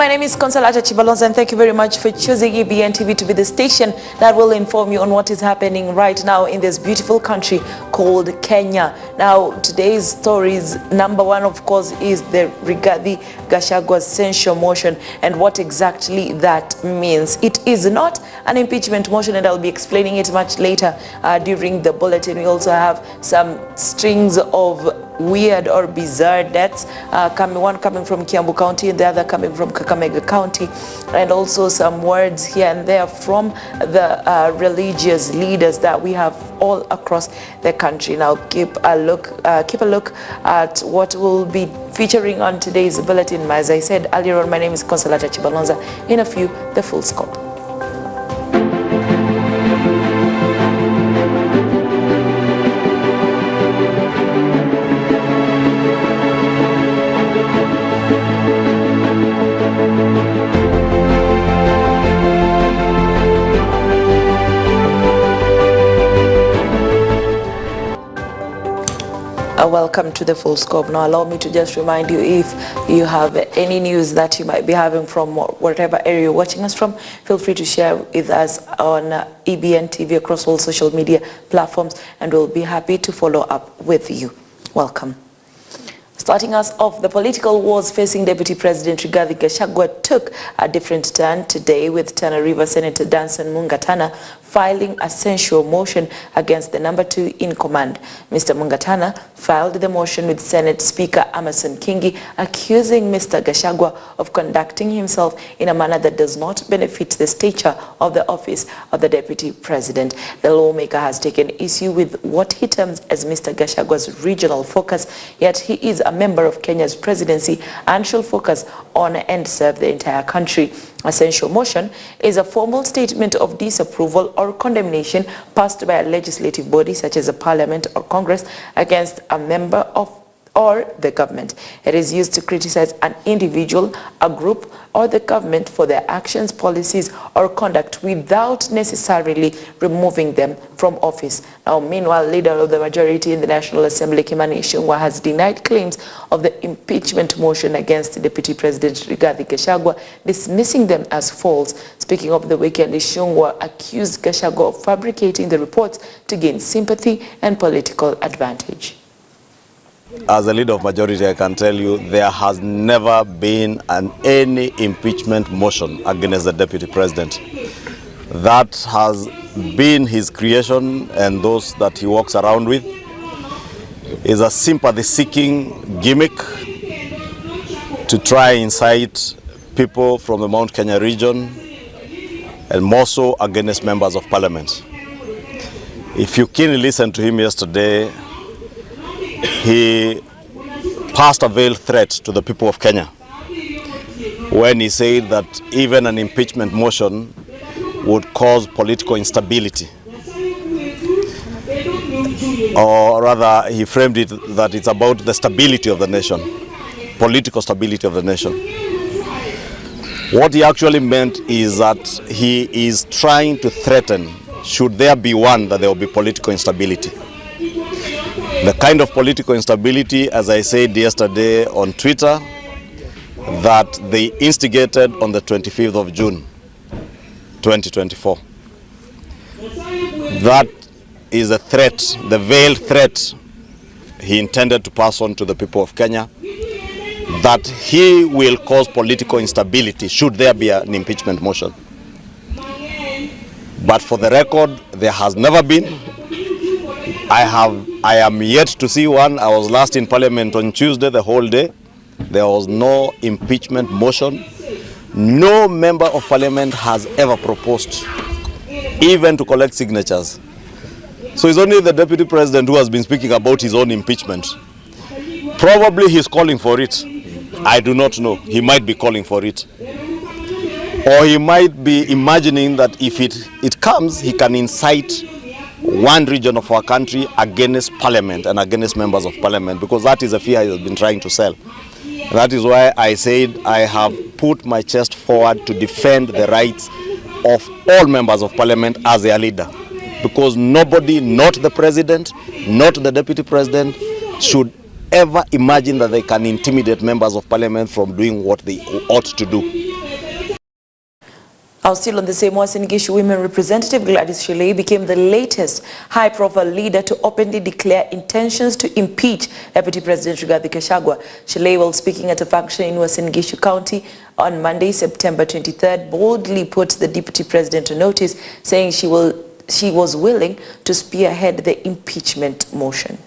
My name is Consolata Chibalonza, and thank you very much for choosing EBN TV to be the station that will inform you on what is happening right now in this beautiful country called Kenya. Now, today's stories, number one, of course, is the Rigathi Gachagua's censure motion and what exactly that means. It is not an impeachment motion, and I'll be explaining it much later during the bulletin. We also have some strings of weird or bizarre deaths, one coming from Kiambu County and the other coming from Kakamega County, and also some words here and there from the religious leaders that we have all across the country. Now keep a look at what will be featuring on today's bulletin. As I said earlier on, my name is Consolata Chibalonza. In a few, the full scope. Welcome to the full scope. Now allow me to just remind you, if you have any news that you might be having from whatever area you're watching us from, feel free to share with us on EBN TV across all social media platforms, and we'll be happy to follow up with you. Welcome. Starting us off, the political wars facing Deputy President Rigathi Gachagua took a different turn today, with Tana River Senator Danson Mungatana filing a censure motion against the number 2 in command. Mr. Mungatana filed the motion with Senate Speaker Amason Kingi, accusing Mr. Gachagua of conducting himself in a manner that does not benefit the stature of the office of the Deputy President. The lawmaker has taken issue with what he terms as Mr. Gachagua's regional focus, yet he is a member of Kenya's presidency and shall focus on and serve the entire country. A censure motion is a formal statement of disapproval or condemnation passed by a legislative body such as a parliament or Congress against a member of or the government. It is used to criticize an individual, a group, or the government for their actions, policies, or conduct without necessarily removing them from office. Now, meanwhile, leader of the majority in the National Assembly, Kimani Ichung'wah, has denied claims of the impeachment motion against Deputy President Rigathi Gachagua, dismissing them as false. Speaking over the weekend, Ichung'wah accused Gachagua of fabricating the reports to gain sympathy and political advantage. As a leader of majority, I can tell you there has never been any impeachment motion against the Deputy President. That has been his creation, and those that he walks around with is a sympathy-seeking gimmick to try and incite people from the Mount Kenya region, and more so against members of parliament. If you keenly listened to him yesterday, he passed a veiled threat to the people of Kenya when he said that even an impeachment motion would cause political instability. Or rather, he framed it that it's about the stability of the nation, political stability of the nation. What he actually meant is that he is trying to threaten, should there be one, that there will be political instability. The kind of political instability, as I said yesterday on Twitter, that they instigated on the 25th of June, 2024. That is a threat, the veiled threat he intended to pass on to the people of Kenya, that he will cause political instability should there be an impeachment motion. But for the record, there has never been. I am yet to see one. I was last in Parliament on Tuesday, the whole day. There was no impeachment motion. No member of Parliament has ever proposed, even to collect signatures. So it's only the Deputy President who has been speaking about his own impeachment. Probably he's calling for it. I do not know. He might be calling for it. Or he might be imagining that if it comes, he can incite one region of our country against parliament and against members of parliament, because that is a fear he has been trying to sell. That is why I said I have put my chest forward to defend the rights of all members of parliament as their leader, because nobody, not the president, not the deputy president, should ever imagine that they can intimidate members of parliament from doing what they ought to do. Still on the same Uasin Gishu, women representative Gladys Shilei became the latest high-profile leader to openly declare intentions to impeach Deputy President Rigathi Gachagua. Shilei, while speaking at a function in Uasin Gishu County on Monday, September 23rd, boldly put the Deputy President on notice, saying she was willing to spearhead the impeachment motion.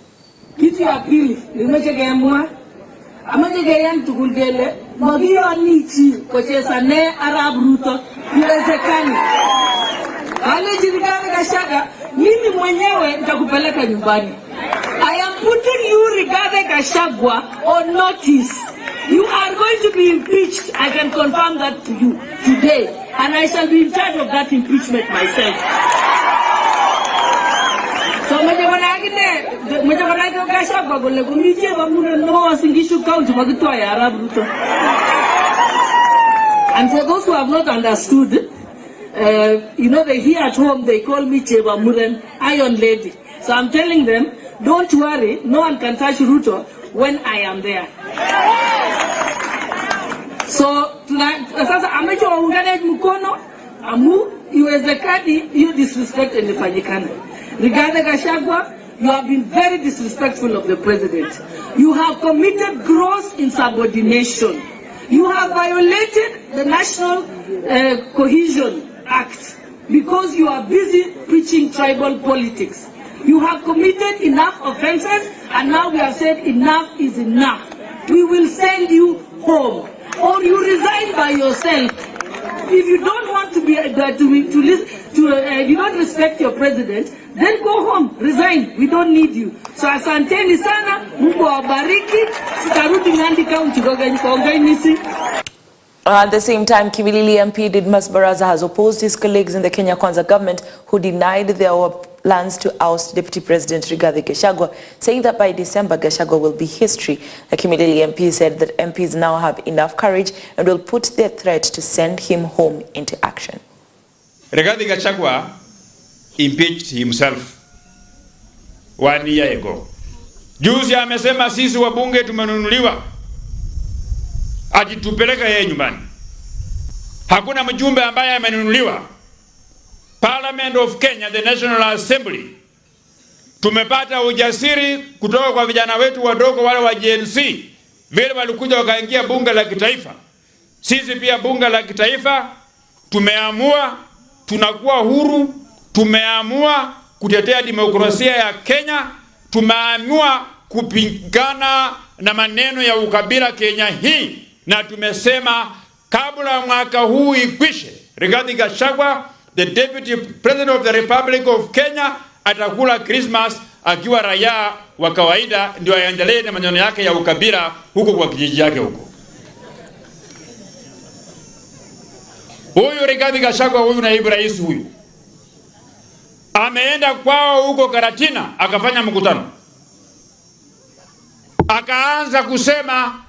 Amajegeyan tugulgele magiyo nichi kochesa ne Arab Ruto iwezekani. Wale Rigathi Gachagua mimi mwenyewe nitakupeleka nyumbani. I am putting you Rigathi Gachagua on notice. You are going to be impeached. I can confirm that to you today, and I shall be in charge of that impeachment myself. So Gachagua gole kumije bamure no Uasin Gishu County magitwa ya Arab Ruto. And for those who have not understood, you know, they here at home they call me Cheba Muren, Iron Lady. So I'm telling them, don't worry, no one can touch Ruto when I am there. So sasa amecho waungane mkono amu iwezekani hiyo disrespect ilifanyikana. Rigathi Gachagua, you have been very disrespectful of the president. You have committed gross insubordination. You have violated the National Cohesion Act because you are busy preaching tribal politics. You have committed enough offenses, and now we have said enough is enough. We will send you home, or you resign by yourself. If you don't want to be you don't respect your president, then go home, resign. We don't need you. So asanteni sana, Mungu awabariki. Sitarudi Nandi County kuongea nisi. At the same time, Kimilili MP Didmus Baraza has opposed his colleagues in the Kenya Kwanza government who denied their plans to oust Deputy President Rigathi Gachagua, saying that by December, Gachagua will be history. The Kimilili MP said that MPs now have enough courage and will put their threat to send him home into action. Rigathi Gachagua impeached himself 1 year ago. Juzi amesema sisi wabunge tumenunuliwa, ajitupeleka yeye nyumbani. Hakuna mjumbe ambaye amenunuliwa. Parliament of Kenya, the National Assembly, tumepata ujasiri kutoka kwa vijana wetu wadogo wale wa Gen Z, vile walikuja wakaingia bunge la kitaifa. Sisi pia bunge la kitaifa tumeamua, tunakuwa huru, tumeamua kutetea demokrasia ya Kenya, tumeamua kupigana na maneno ya ukabila Kenya hii, na tumesema kabla mwaka huu ikwishe, Rigathi Gachagua, the Deputy President of the Republic of Kenya, atakula Christmas akiwa raia wa kawaida, ndio aendelee na maneno yake ya ukabila huko kwa kijiji yake huko. Huyu Rigathi Gachagua, huyu naibu rais huyu, ameenda kwao huko Karatina akafanya mkutano. Akaanza kusema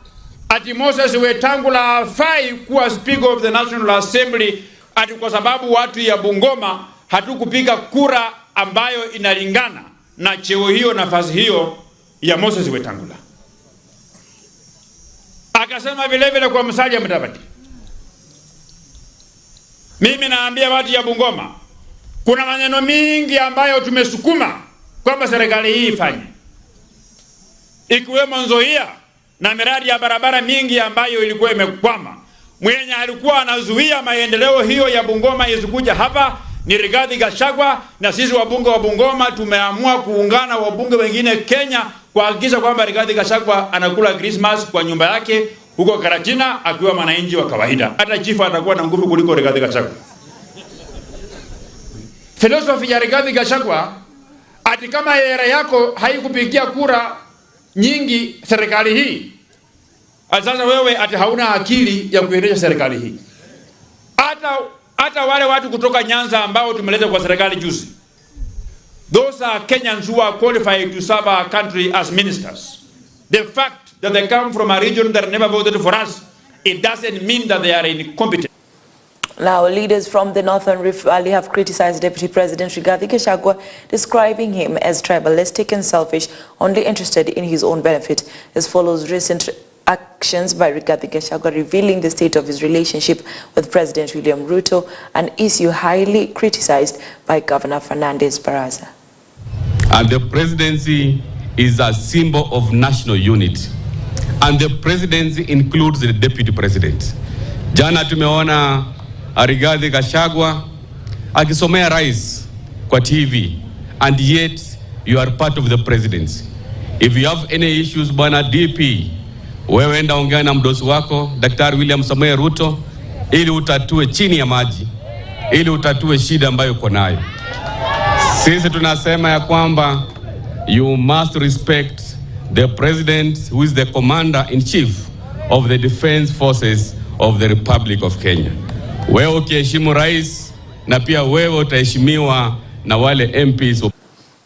ati Moses Wetangula hafai kuwa Speaker of the National Assembly ati kwa sababu watu ya Bungoma hatukupiga kura ambayo inalingana na cheo hiyo, nafasi hiyo ya Moses Wetangula. Akasema vile vile kwa Musalia Mudavadi, mimi naambia watu ya Bungoma, kuna maneno mingi ambayo tumesukuma kwamba serikali hii ifanye, ikiwemo Nzoia na miradi ya barabara mingi ambayo ilikuwa imekwama. Mwenye alikuwa anazuia maendeleo hiyo ya Bungoma isikuja hapa ni Rigathi Gachagua, na sisi wabunge wa Bungoma tumeamua kuungana wabunge wengine Kenya kuhakikisha kwamba Rigathi Gachagua anakula Christmas kwa nyumba yake huko Karatina akiwa mwananchi wa kawaida. Hata chifu atakuwa na nguvu kuliko Rigathi Gachagua. Philosophy ya Rigathi Gachagua ati kama era yako haikupigia kura nyingi serikali hii, sasa wewe ati hauna akili ya kuendesha serikali hii. Hata wale watu kutoka Nyanza ambao tumeleta kwa serikali juzi, those are Kenyans who are qualified to serve our country as ministers. The fact that they come from a region that never voted for us, it doesn't mean that they are incompetent. Now, leaders from the Northern Rift Valley have criticized Deputy President Rigathi Gachagua, describing him as tribalistic and selfish, only interested in his own benefit. This follows recent actions by Rigathi Gachagua revealing the state of his relationship with President William Ruto, an issue highly criticized by Governor Fernandez Baraza. And the presidency is a symbol of national unity. And the presidency includes the deputy president. Jana tumeona Rigathi Gachagua akisomea rais kwa TV, and yet you are part of the presidency. If you have any issues, bwana DP, wewe enda ongea na mdosi wako Daktari William Samoei Ruto ili utatue chini ya maji, ili utatue shida ambayo uko nayo. Sisi tunasema ya kwamba you must respect the president, who is the commander-in-chief of the defense forces of the Republic of Kenya. Wewe ukiheshimu rais, na pia wewe utaheshimiwa na wale MPs.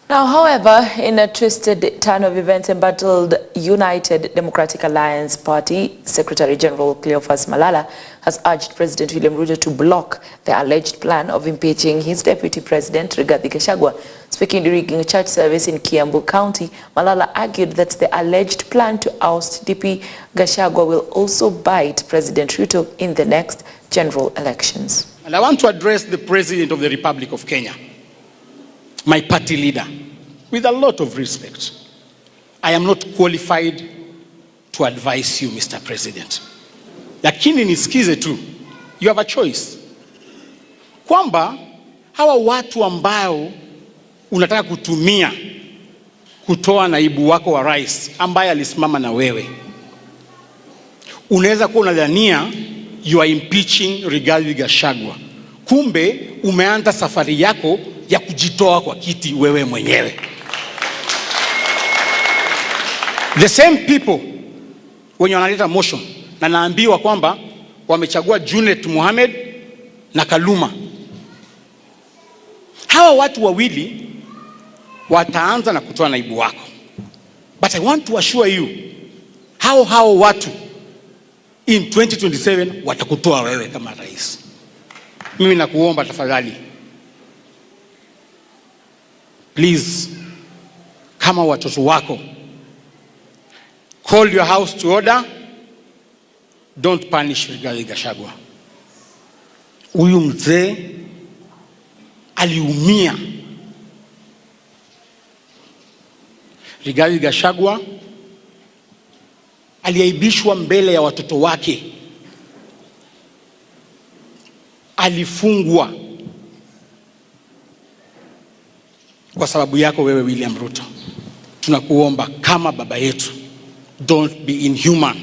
Now, however, in a twisted turn of events, embattled United Democratic Alliance Party Secretary General Cleophas Malala has urged President William Ruto to block the alleged plan of impeaching his deputy president, Rigathi Gachagua. Speaking during a church service in Kiambu County, Malala argued that the alleged plan to oust DP Gachagua will also bite President Ruto in the next general elections. And I want to address the President of the Republic of Kenya, my party leader, with a lot of respect. I am not qualified to advise you, Mr. President. Lakini nisikize tu, you have a choice. Kwamba hawa watu ambao unataka kutumia kutoa naibu wako wa rais ambaye alisimama na wewe, unaweza kuwa unadhania you are impeaching Rigathi Gachagua. Kumbe umeanza safari yako ya kujitoa kwa kiti wewe mwenyewe. The same people wenye wanaleta motion na naambiwa kwamba wamechagua Junet Mohamed na Kaluma. Hawa watu wawili wataanza na kutoa naibu wako. But I want to assure you, hao watu in 2027 watakutoa wewe kama rais. Mimi nakuomba tafadhali, please, kama watoto wako, call your house to order. Don't punish Rigathi Gachagua. Huyu mzee aliumia. Rigathi Gachagua aliaibishwa mbele ya watoto wake. Alifungwa kwa sababu yako wewe William Ruto. Tunakuomba kama baba yetu, don't be inhuman.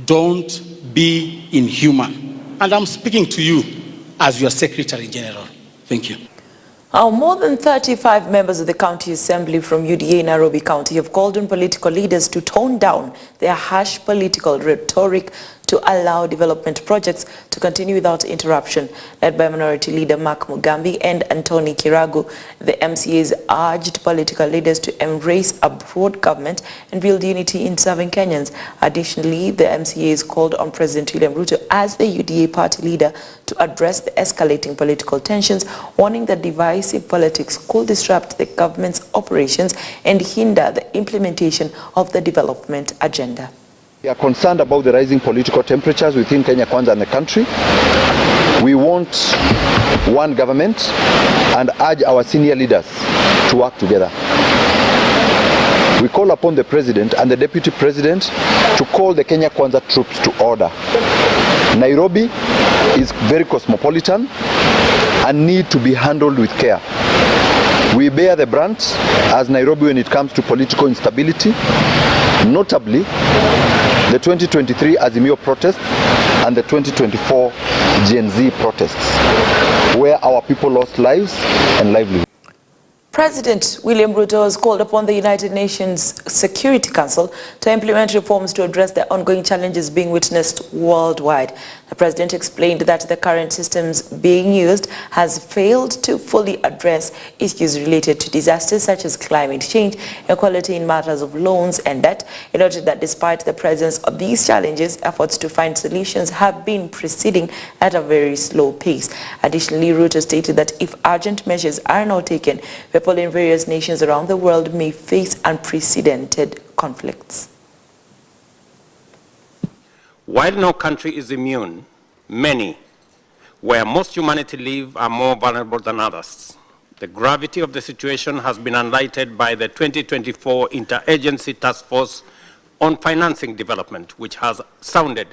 Don't be inhuman. And I'm speaking to you as your Secretary General. Thank you. More than 35 members of the County Assembly from UDA Nairobi County have called on political leaders to tone down their harsh political rhetoric to allow development projects to continue without interruption. Led by Minority Leader Mark Mugambi and Anthony Kiragu, the MCAs urged political leaders to embrace a broad government and build unity in serving Kenyans. Additionally, the MCAs called on President William Ruto as the UDA party leader to address the escalating political tensions, warning that divisive politics could disrupt the government's operations and hinder the implementation of the development agenda. We are concerned about the rising political temperatures within Kenya Kwanza and the country. We want one government and urge our senior leaders to work together. We call upon the President and the Deputy President to call the Kenya Kwanza troops to order. Nairobi is very cosmopolitan and need to be handled with care. We bear the brunt as Nairobi when it comes to political instability, notably the 2023 Azimio protests and the 2024 Gen Z protests, where our people lost lives and livelihoods. President William Ruto has called upon the United Nations Security Council to implement reforms to address the ongoing challenges being witnessed worldwide. The president explained that the current systems being used has failed to fully address issues related to disasters such as climate change, equality in matters of loans and debt. He noted that despite the presence of these challenges, efforts to find solutions have been proceeding at a very slow pace. Additionally, Ruto stated that if urgent measures are not taken, weapons people in various nations around the world may face unprecedented conflicts. While no country is immune, many, where most humanity live, are more vulnerable than others. The gravity of the situation has been highlighted by the 2024 Interagency Task Force on Financing Development, which has sounded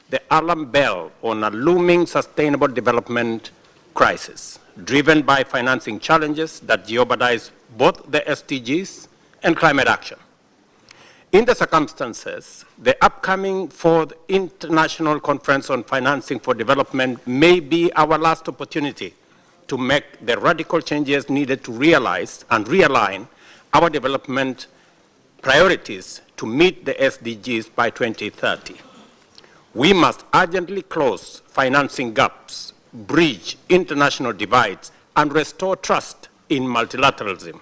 the alarm bell on a looming sustainable development crisis, driven by financing challenges that jeopardize both the SDGs and climate action. In the circumstances, the upcoming 4th International Conference on Financing for Development may be our last opportunity to make the radical changes needed to realize and realign our development priorities to meet the SDGs by 2030. We must urgently close financing gaps, bridge international divides, and restore trust in multilateralism.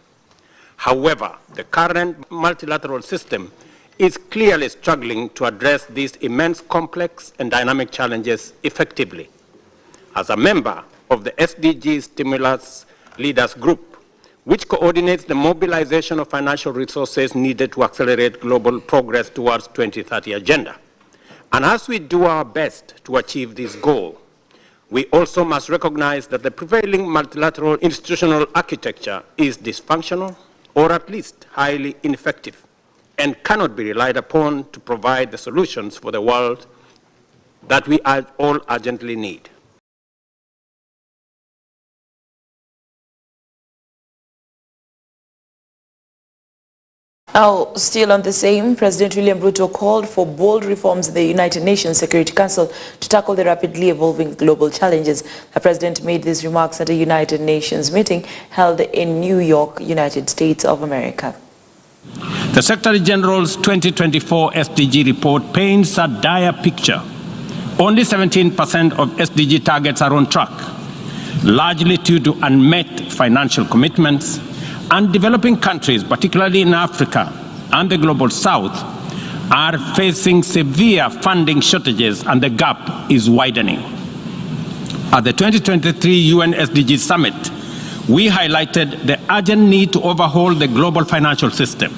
However, the current multilateral system is clearly struggling to address these immense, complex, and dynamic challenges effectively. As a member of the SDG Stimulus Leaders Group, which coordinates the mobilization of financial resources needed to accelerate global progress towards 2030 agenda. And as we do our best to achieve this goal, we also must recognize that the prevailing multilateral institutional architecture is dysfunctional, or at least highly ineffective, and cannot be relied upon to provide the solutions for the world that we all urgently need. Now, still on the same, President William Ruto called for bold reforms in the United Nations Security Council to tackle the rapidly evolving global challenges. The president made these remarks at a United Nations meeting held in New York, United States of America. The Secretary General's 2024 SDG report paints a dire picture. Only 17% of SDG targets are on track, largely due to unmet financial commitments, and developing countries, particularly in Africa and the Global South, are facing severe funding shortages, and the gap is widening. At the 2023 UN SDG Summit, we highlighted the urgent need to overhaul the global financial system.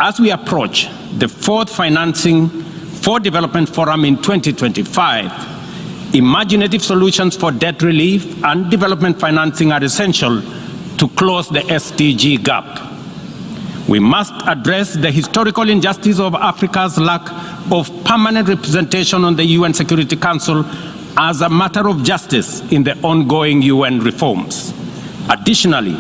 As we approach the 4th Financing for Development Forum in 2025, imaginative solutions for debt relief and development financing are essential to close the SDG gap. We must address the historical injustice of Africa's lack of permanent representation on the UN Security Council as a matter of justice in the ongoing UN reforms. Additionally,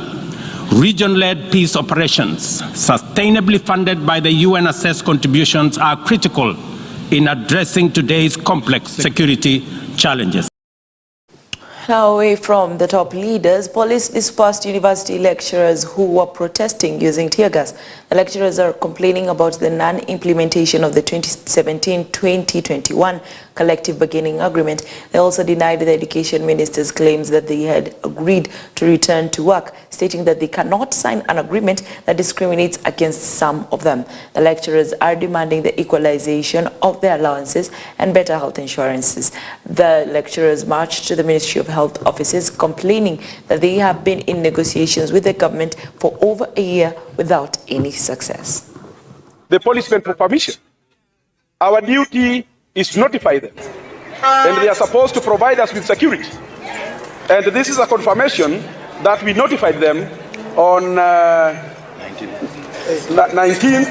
region-led peace operations, sustainably funded by the UN-assessed contributions, are critical in addressing today's complex security challenges. Now, away from the top leaders, police dispersed university lecturers who were protesting using tear gas. The lecturers are complaining about the non-implementation of the 2017-2021 collective bargaining agreement. They also denied the education minister's claims that they had agreed to return to work, stating that they cannot sign an agreement that discriminates against some of them. The lecturers are demanding the equalization of their allowances and better health insurances. The lecturers marched to the Ministry of Health offices, complaining that they have been in negotiations with the government for over a year without any success. The policemen for permission. Our duty is to notify them, and they are supposed to provide us with security. And this is a confirmation that we notified them on 19th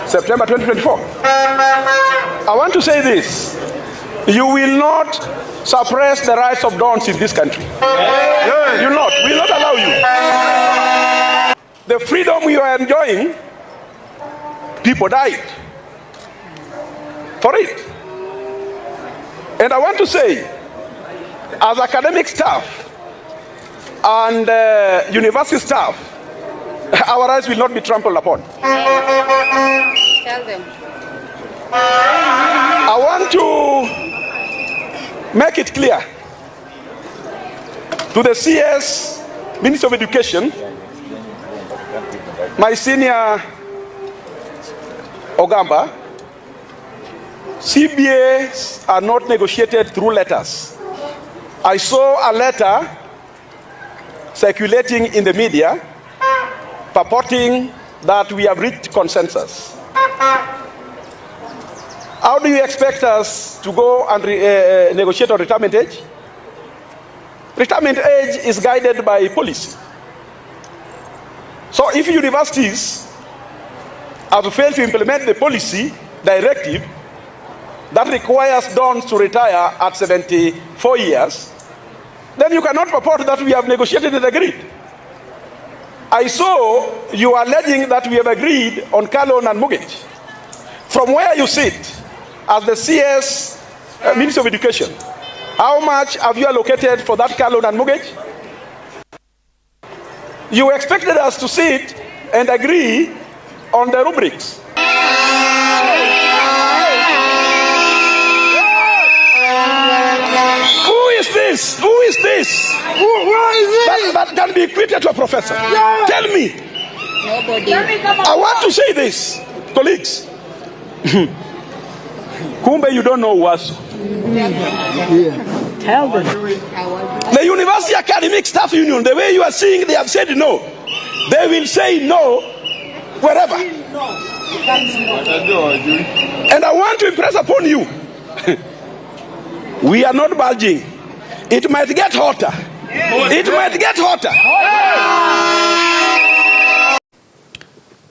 September 2024. I want to say this: you will not suppress the rights of dons in this country. You will not. We will not allow you. The freedom you are enjoying, people died for it. And I want to say, as academic staff and university staff, our rights will not be trampled upon. Tell them. I want to make it clear to the CS, Minister of Education, my senior Ogamba, CBAs are not negotiated through letters. I saw a letter circulating in the media purporting that we have reached consensus. How do you expect us to go and negotiate on retirement age? Retirement age is guided by policy. So if universities have failed to implement the policy directive that requires dons to retire at 74 years, then you cannot purport that we have negotiated and agreed. I saw you are alleging that we have agreed on car loan and mortgage. From where you sit as the CS Minister of Education, how much have you allocated for that car loan and mortgage? You expected us to sit and agree on the rubrics. Who is this? Who is this? Who is it? That can be equated to a professor. Yeah. Tell me. Nobody. I want to say this, colleagues. Kumbe, you don't know what. Tell them. The University Academic Staff Union, the way you are seeing, they have said no. They will say no wherever. And I want to impress upon you, we are not budging. It might get hotter. It might get hotter.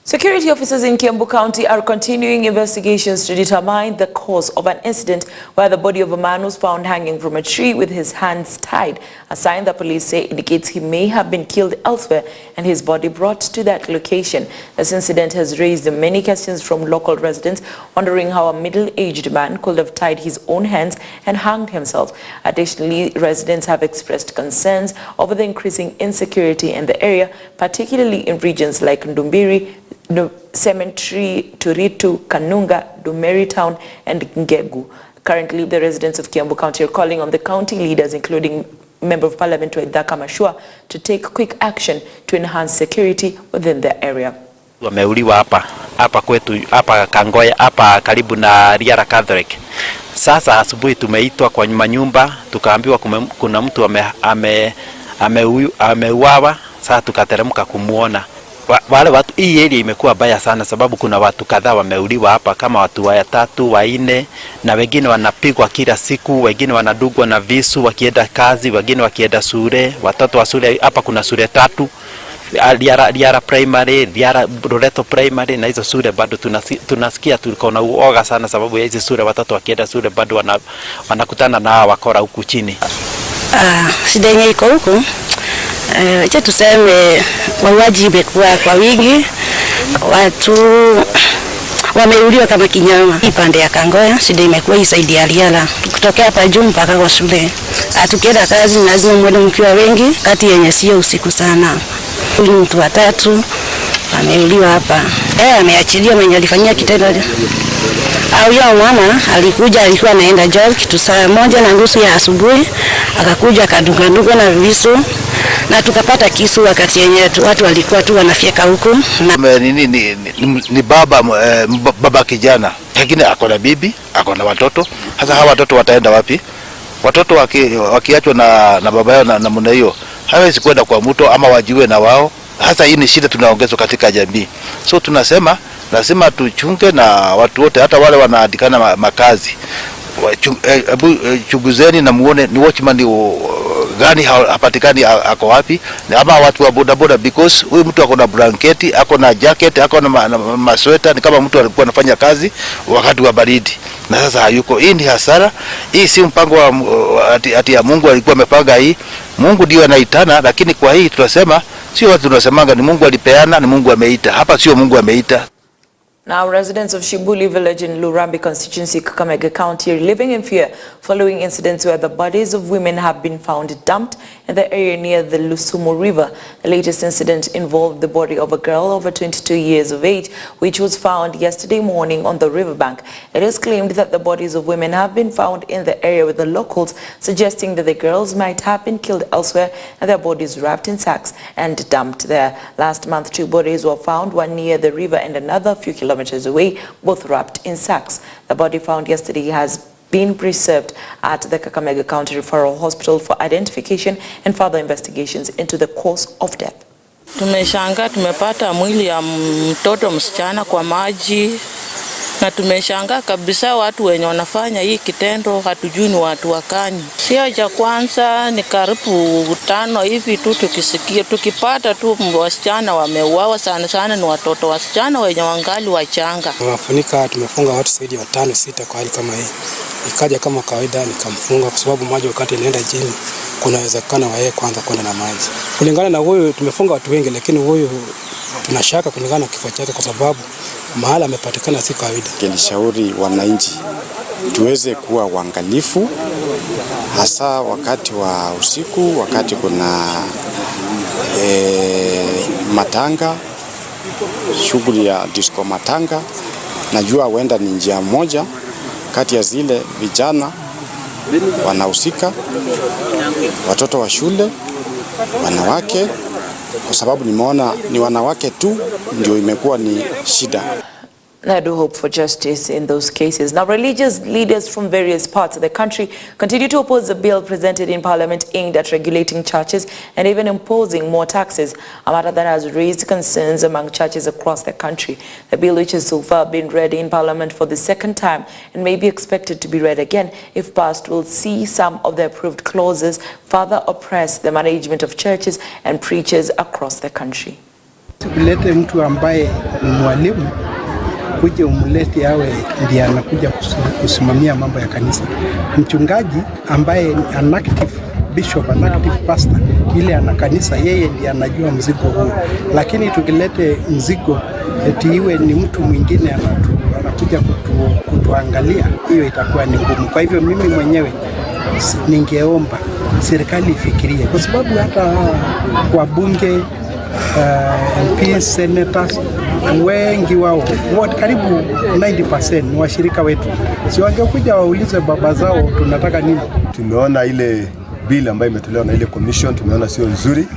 Security officers in Kiambu County are continuing investigations to determine the cause of an incident where the body of a man was found hanging from a tree with his hands tied, a sign the police say indicates he may have been killed elsewhere and his body brought to that location. This incident has raised many questions from local residents, wondering how a middle-aged man could have tied his own hands and hanged himself. Additionally, residents have expressed concerns over the increasing insecurity in the area, particularly in regions like Ndumbiri, Cemetery, Turitu, Kanunga, Dumeri Town, and Ngegu. Currently, the residents of Kiambu County are calling on the county leaders, including Member of Parliament Gachagua, to take quick action to enhance security within the area. Wameuliwa hapa kwetu hapa Kangoya hapa karibu na Riara Catholic. Sasa asubuhi tumeitwa kwa nyumba tukaambiwa kuna mtu ameuawa. Sasa tukateremka kumuona. Wale watu, hii area imekuwa baya sana sababu kuna watu kadhaa wameuliwa hapa, kama watu 3, 4, na wengine wanapigwa kila siku, wengine wanadugwa na visu wakienda kazi, wengine wakienda shule. Watoto wa shule hapa kuna shule 3, Riara Primary, Riara Loreto Primary, na hizo shule bado tunasikia tuko na uoga sana sababu ya hizo shule, watoto wakienda shule bado wanakutana na wakora huku chini. Shida yenye iko huku, acha tuseme mauaji imekuwa kwa wingi, watu wameuliwa kama kinyama. Pande ya Kangoya shida imekuwa isaidi ya Riara, kutokea hapa juu mpaka kwa shule. Tukienda kazi lazima mwende mkiwa wengi, kati yenye sio usiku sana. Mtu 3 ameuliwa hapa. Ameachiliwa mwenye alifanyia kitendo. Huyo mama alikuja, alikuwa anaenda job kitu saa 1:30 ya asubuhi, akakuja akadunga na visu na tukapata kisu wakati yenye watu walikuwa tu wanafyeka huko. Ni baba kijana, lakini ako na bibi, ako na watoto. Sasa hawa watoto wataenda wapi? Watoto wakiachwa na baba yao na namna hiyo, hawezi kwenda kwa mto ama wajiwe na wao. Hasa hii ni shida tunaongezwa katika jamii. So tunasema lazima tuchunge na watu wote, hata wale wanaandikana makazi. Chunguzeni na muone ni watchman gani hapatikani, ako wapi, ama watu wa bodaboda, because huyu mtu ako na blanketi, ako na jacket, ako na masweta, ni kama mtu alikuwa anafanya kazi wakati wa baridi na sasa hayuko. Hii ni hasara. Hii si mpango ati ya Mungu alikuwa amepanga hii. Mungu ndio anaitana, lakini kwa hii tunasema sio watu tunasemanga ni Mungu alipeana, ni Mungu ameita. Hapa sio Mungu ameita. Now, residents of Shibuli village in Lurambi constituency, Kakamega County, are living in fear following incidents where the bodies of women have been found dumped in the area near the Lusumo River. The latest incident involved the body of a girl over 22 years of age, which was found yesterday morning on the riverbank. It is claimed that the bodies of women have been found in the area with the locals, suggesting that the girls might have been killed elsewhere and their bodies wrapped in sacks and dumped there. Last month, 2 bodies were found, one near the river and another a few kilometers away, both wrapped in sacks. The body found yesterday has been preserved at the Kakamega County Referral Hospital for identification and further investigations into the cause of death. Tumeshangaa tumepata mwili ya mtoto msichana kwa maji, na tumeshangaa kabisa watu wenye wanafanya hii kitendo hatujui ni watu wakani. Sio cha kwanza, ni karibu 5 hivi tu tukisikia, tukipata tu wasichana wameuawa, sana sana ni watoto wasichana wenye wangali wachanga. Tumefunga watu zaidi ya 5-6 kwa hali kama hii. Ikaja kama kawaida nikamfunga kwa sababu maji wakati inaenda chini kuna uwezekano wa yeye kwanza kwenda na maji. Kulingana na huyu tumefunga watu wengi, lakini huyu tunashaka kulingana na kifo chake kwa sababu mahali amepatikana si kawaida. Nilishauri wananchi tuweze kuwa waangalifu, hasa wakati wa usiku, wakati kuna matanga, shughuli ya disco matanga. Najua huenda ni njia moja kati ya zile vijana wanahusika, watoto wa shule, wanawake, kwa sababu nimeona ni wanawake tu ndio imekuwa ni shida. I do hope for justice in those cases. Now, religious leaders from various parts of the country continue to oppose the bill presented in Parliament aimed at regulating churches and even imposing more taxes, a matter that has raised concerns among churches across the country. The bill, which has so far been read in Parliament for the second time and may be expected to be read again if passed, will see some of the approved clauses further oppress the management of churches and preachers across the country. Tulete mtu ambaye ni mwalimu kuja umlete awe ndiye anakuja kusimamia mambo ya kanisa. Mchungaji ambaye an active bishop, an active pastor, ile ana kanisa, yeye ndiye anajua mzigo huu. Lakini tukilete mzigo eti iwe ni mtu mwingine anakuja kutuangalia, hiyo itakuwa ni ngumu. Kwa hivyo mimi mwenyewe ningeomba serikali ifikirie, kwa sababu hata kwa bunge MP, senators wengi wao karibu 90% ni washirika wetu. Si wangekuja waulize baba zao tunataka nini? Tumeona ile bill ambayo imetolewa na ile commission, tumeona sio nzuri,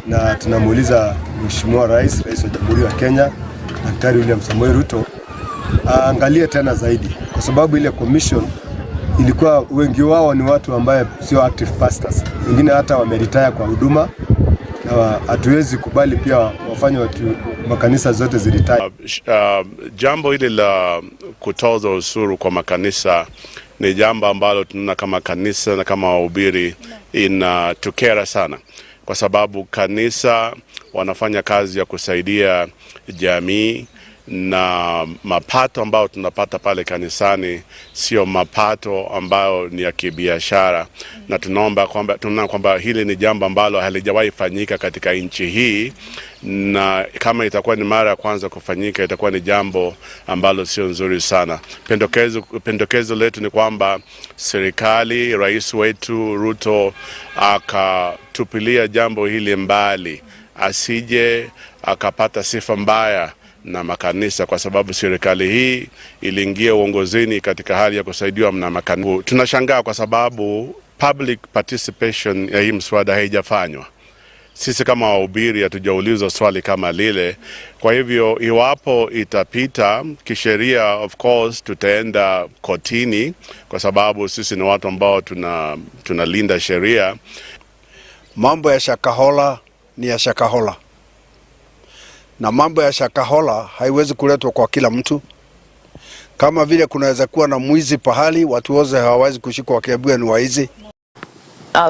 na tunamuuliza Mheshimiwa Rais wa Jamhuri ya Kenya, Daktari William Samoei Ruto, aangalie tena zaidi, kwa sababu ile commission ilikuwa wengi wao ni watu ambaye sio active pastors, wengine hata wameretire kwa huduma, na hatuwezi kubali pia wafanye watu makanisa zote ziritaya. Jambo hili la kutoza ushuru kwa makanisa ni jambo ambalo tunaona kama kanisa na kama wahubiri inatukera sana, kwa sababu kanisa wanafanya kazi ya kusaidia jamii, na mapato ambayo tunapata pale kanisani sio mapato ambayo ni ya kibiashara, na tunaona kwamba hili ni jambo ambalo halijawahi fanyika katika nchi hii, na kama itakuwa ni mara ya kwanza kufanyika itakuwa ni jambo ambalo sio nzuri sana. Pendekezo letu ni kwamba serikali, rais wetu Ruto akatupilia jambo hili mbali, asije akapata sifa mbaya na makanisa, kwa sababu serikali hii iliingia uongozini katika hali ya kusaidiwa na makanisa. Tunashangaa kwa sababu public participation ya hii mswada haijafanywa. Sisi kama wahubiri hatujaulizwa swali kama lile. Kwa hivyo iwapo itapita kisheria, of course tutaenda kotini, kwa sababu sisi ni watu ambao tunalinda sheria. Mambo ya Shakahola ni ya Shakahola, na mambo ya Shakahola haiwezi kuletwa kwa kila mtu. Kama vile kunaweza kuwa na mwizi pahali, watu wote hawawezi kushikwa wakiambiwa ni waizi.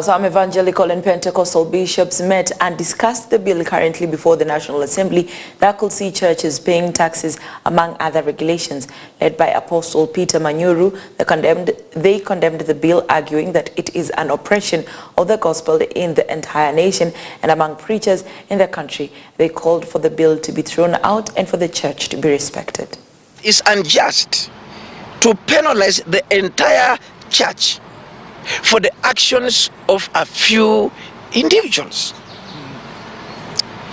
Some evangelical and Pentecostal bishops met and discussed the bill currently before the National Assembly that could see churches paying taxes, among other regulations. Led by Apostle Peter Manyuru, they condemned the bill, arguing that it is an oppression of the gospel in the entire nation and among preachers in the country. They called for the bill to be thrown out and for the church to be respected. It's unjust to penalize the entire church for the actions of a few individuals.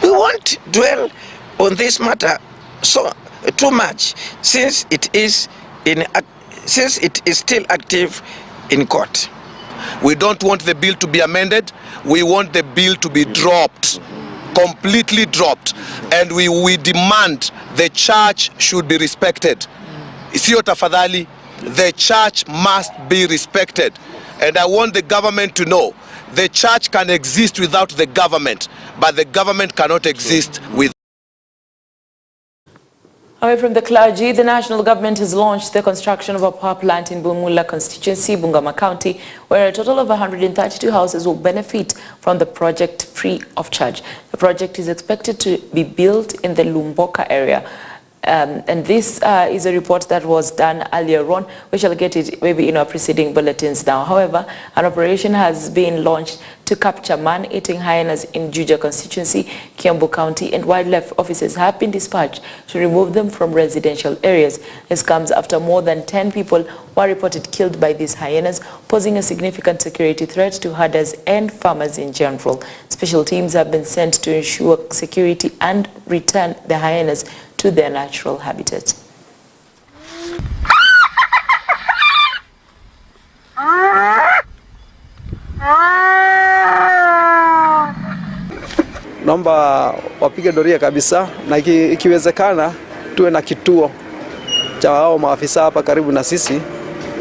We won't dwell on this matter too much, since it is still active in court. We don't want the bill to be amended. We want the bill to be dropped, completely dropped, and we demand the church should be respected. Sio tafadhali. the church must be respected. And I want the government to know the church can exist without the government, but the government cannot exist with. Away from the clergy, the national government has launched the construction of a power plant in Bumula constituency, Bungoma County, where a total of 132 houses will benefit from the project free of charge. The project is expected to be built in the Lumboka area. And this is a report that was done earlier on. We shall get it maybe in our preceding bulletins now. However, an operation has been launched to capture man-eating hyenas in Juja constituency, Kiambu County, and wildlife officers have been dispatched to remove them from residential areas. This comes after more than 10 people were reported killed by these hyenas, posing a significant security threat to herders and farmers in general. Special teams have been sent to ensure security and return the hyenas to their natural habitat. Naomba wapige doria kabisa, na ikiwezekana tuwe na kituo cha hao maafisa hapa karibu na sisi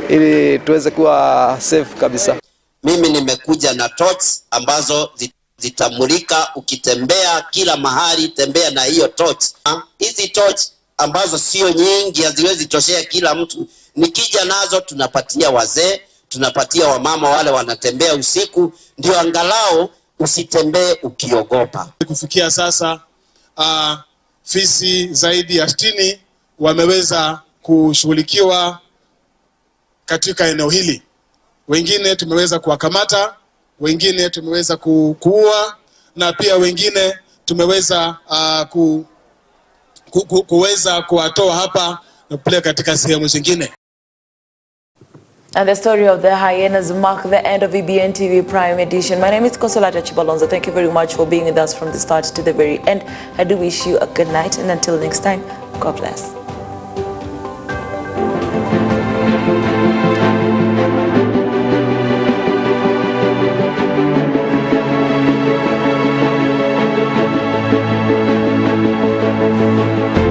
ili tuweze kuwa safe kabisa. Mimi nimekuja na torch ambazo zitamulika ukitembea kila mahali, tembea na hiyo torch. Hizi torch ambazo sio nyingi, haziwezi toshea kila mtu. Nikija nazo tunapatia wazee, tunapatia wamama wale wanatembea usiku, ndio angalau usitembee ukiogopa. Kufikia sasa fisi zaidi ya 60 wameweza kushughulikiwa katika eneo hili. Wengine tumeweza kuwakamata, wengine tumeweza kuua, na pia wengine tumeweza kuweza kuwatoa hapa na kupeleka katika sehemu zingine. And the story of the hyenas mark the end of EBN TV Prime Edition. My name is Consolata Chibalonza. Thank you very much for being with us from the start to the very end. I do wish you a good night, and until next time, God bless.